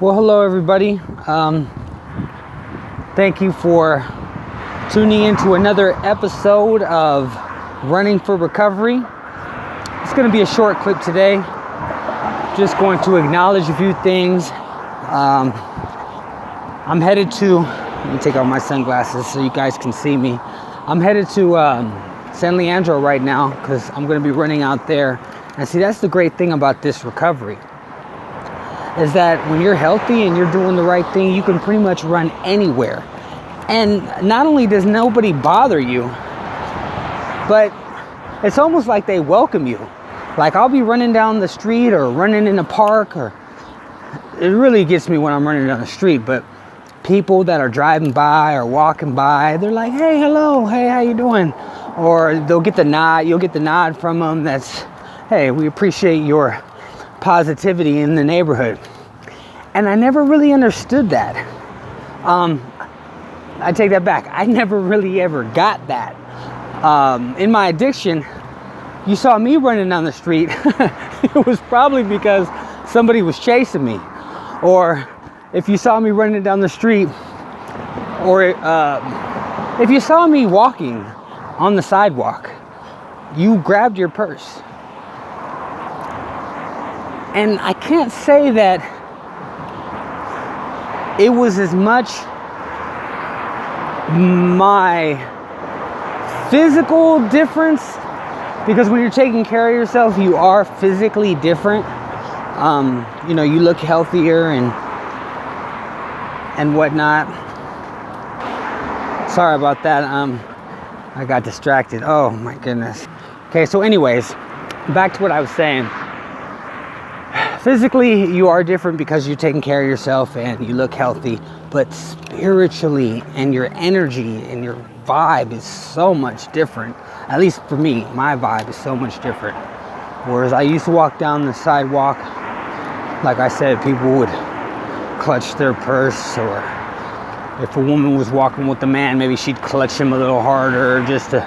Well, hello everybody. Thank you for tuning into another episode of Running for Recovery. It's going to be a short clip today. Just going to acknowledge a few things. I'm headed to, let me take off my sunglasses so you guys can see me. I'm headed to San Leandro right now because I'm going to be running out there. And see, that's the great thing about this recovery, is that when you're healthy and you're doing the right thing, you can pretty much run anywhere. And not only does nobody bother you, but it's almost like they welcome you. Like I'll be running down the street or running in the park, or it really gets me when I'm running down the street, but people that are driving by or walking by, they're like, hey, hello, hey, how you doing? Or they'll get the nod, you'll get the nod from them that's, hey, we appreciate your positivity in the neighborhood. And I never really understood that. I take that back. I never really ever got that. In my addiction, you saw me running down the street. It was probably because somebody was chasing me. Or if you saw me running down the street, or if you saw me walking on the sidewalk, you grabbed your purse. And I can't say that it was as much my physical difference, because when you're taking care of yourself, you are physically different. You look healthier and whatnot. Sorry about that. I got distracted. Oh my goodness. Okay, so anyways, back to what I was saying. Physically, you are different because you're taking care of yourself and you look healthy, but spiritually and your energy and your vibe is so much different. At least for me, my vibe is so much different. Whereas I used to walk down the sidewalk, like I said, people would clutch their purse, or if a woman was walking with a man, maybe she'd clutch him a little harder just to,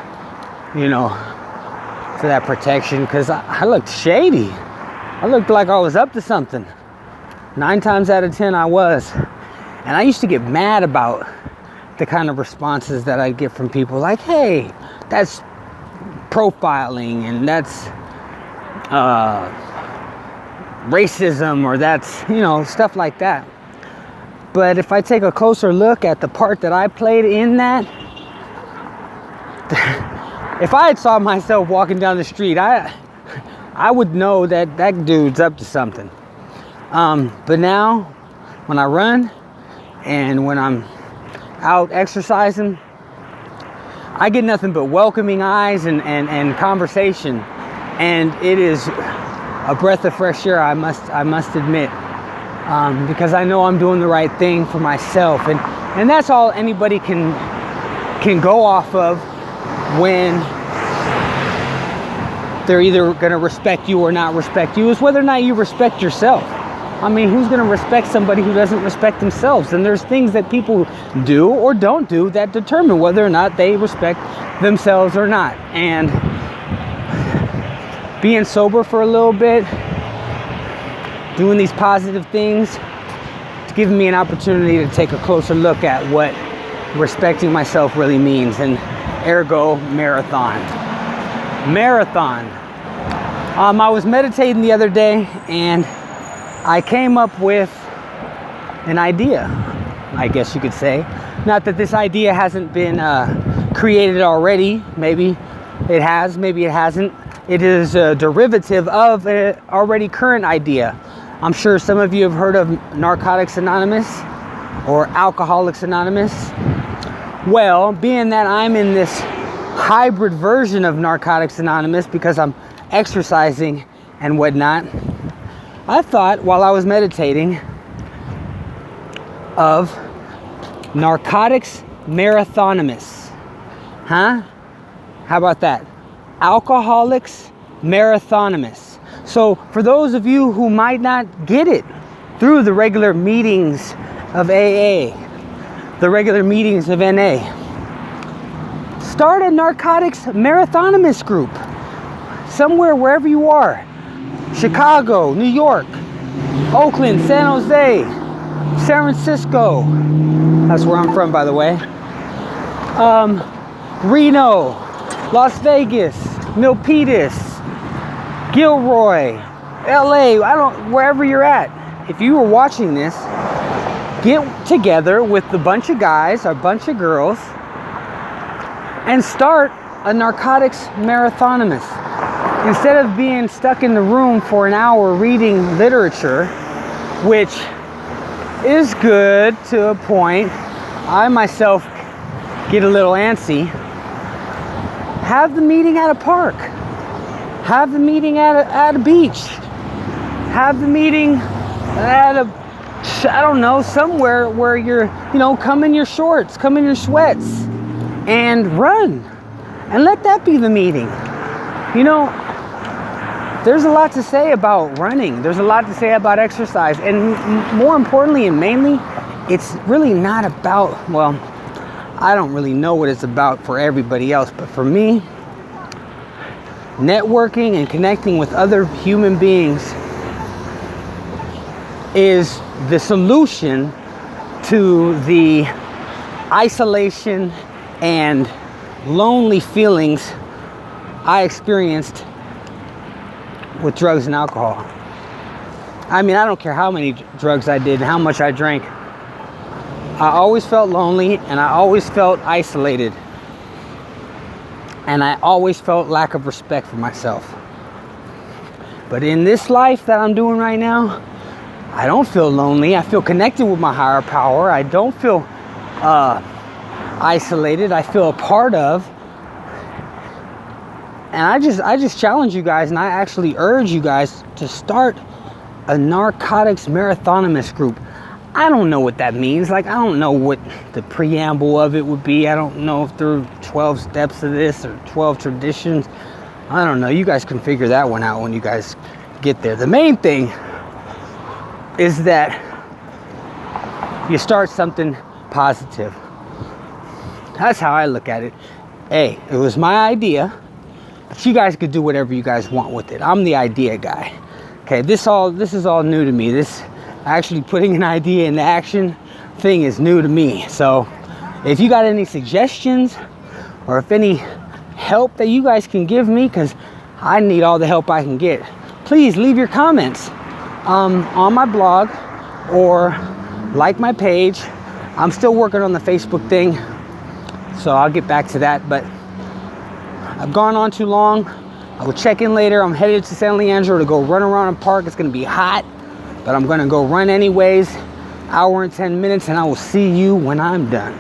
for that protection, because I looked shady. I looked like I was up to something. 9 times out of 10 I was. And I used to get mad about the kind of responses that I'd get from people like, hey, that's profiling, and that's racism, or that's, stuff like that. But if I take a closer look at the part that I played in that, if I had saw myself walking down the street, I would know that dude's up to something. But now, when I run and when I'm out exercising, I get nothing but welcoming eyes and conversation. And it is a breath of fresh air, I must admit. Because I know I'm doing the right thing for myself. And that's all anybody can go off of when they're either going to respect you or not respect you, is whether or not you respect yourself. I mean, who's going to respect somebody who doesn't respect themselves? And there's things that people do or don't do that determine whether or not they respect themselves or not. And being sober for a little bit, doing these positive things, it's given me an opportunity to take a closer look at what respecting myself really means, and ergo marathon. I was meditating the other day and I came up with an idea, I guess you could say. Not that this idea hasn't been created already. Maybe it has, maybe it hasn't. It is a derivative of an already current idea. I'm sure some of you have heard of Narcotics Anonymous or Alcoholics Anonymous. Well, being that I'm in this hybrid version of Narcotics Anonymous because I'm exercising and whatnot, I thought while I was meditating of Narcotics Marathonymous. How about that? Alcoholics Marathonymous. So for those of you who might not get it through the regular meetings of AA, the regular meetings of NA, start a Narcotics Marathonymous group. Somewhere, wherever you are. Chicago, New York, Oakland, San Jose, San Francisco. That's where I'm from, by the way. Reno, Las Vegas, Milpitas, Gilroy, LA, wherever you're at. If you were watching this, get together with a bunch of guys or a bunch of girls and start a narcotics marathonimus. Instead of being stuck in the room for an hour reading literature, which is good to a point, I myself get a little antsy. Have the meeting at a park. Have the meeting at a beach. Have the meeting at I don't know, somewhere where you're, come in your shorts, come in your sweats, and run. And let that be the meeting. There's a lot to say about running. There's a lot to say about exercise. And more importantly and mainly, it's really not about, I don't really know what it's about for everybody else, but for me, networking and connecting with other human beings is the solution to the isolation and lonely feelings I experienced with drugs and alcohol. I don't care how many drugs I did and how much I drank. I always felt lonely, and I always felt isolated. And I always felt lack of respect for myself. But in this life that I'm doing right now, I don't feel lonely. I feel connected with my higher power. I don't feel isolated. I feel a part of. And I just challenge you guys, and I actually urge you guys to start a narcotics marathonimus group. I don't know what that means. I don't know what the preamble of it would be. I don't know if there are 12 steps of this or 12 traditions. I don't know. You guys can figure that one out when you guys get there. The main thing is that you start something positive. That's how I look at it. Hey, it was my idea, but you guys could do whatever you guys want with it. I'm the idea guy. Okay, this is all new to me. This actually putting an idea into action thing is new to me. So if you got any suggestions or if any help that you guys can give me, because I need all the help I can get, please leave your comments on my blog or like my page. I'm still working on the Facebook thing, so I'll get back to that, but I've gone on too long. I will check in later. I'm headed to San Leandro to go run around a park. It's going to be hot, but I'm going to go run anyways. Hour and 10 minutes, and I will see you when I'm done.